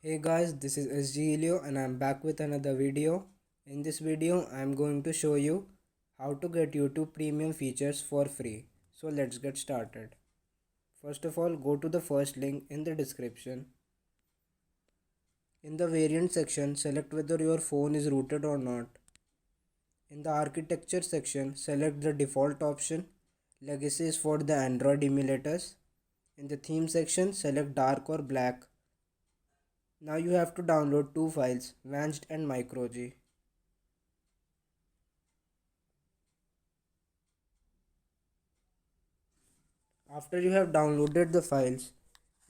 Hey guys, this is SGHelio and I'm back with another video. In this video, I'm going to show you how to get YouTube premium features for free. So let's get started. First of all, go to the first link in the description. In the variant section, select whether your phone is rooted or not. In the architecture section, select the default option. Legacy is for the Android emulators. In the theme section, select dark or black. Now you have to download two files, Vanced and MicroG. After you have downloaded the files,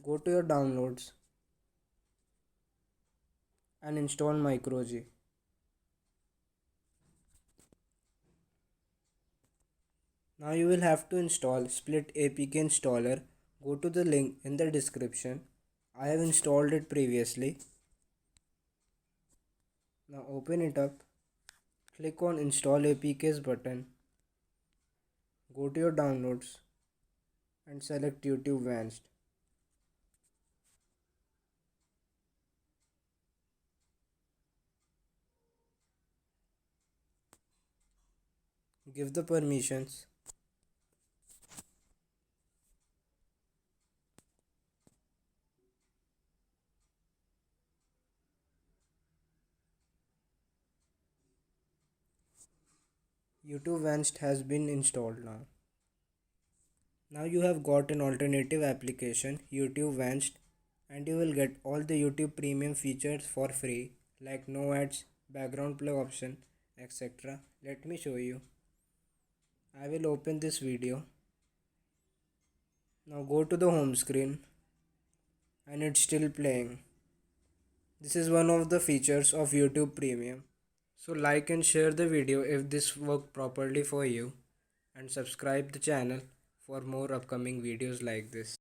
go to your downloads and install MicroG. Now you will have to install Split APK installer. Go to the link in the description. I have installed it previously. Now open it up. Click on install APKs button. Go to your downloads and select YouTube Vanced. Give the permissions. YouTube Vanced has been installed now. Now you have got an alternative application, YouTube Vanced, and you will get all the YouTube premium features for free like no ads, background play option, etc. Let me show you. I will open this video. Now go to the home screen and it's still playing. This is one of the features of YouTube Premium. So like and share the video if this worked properly for you and subscribe the channel for more upcoming videos like this.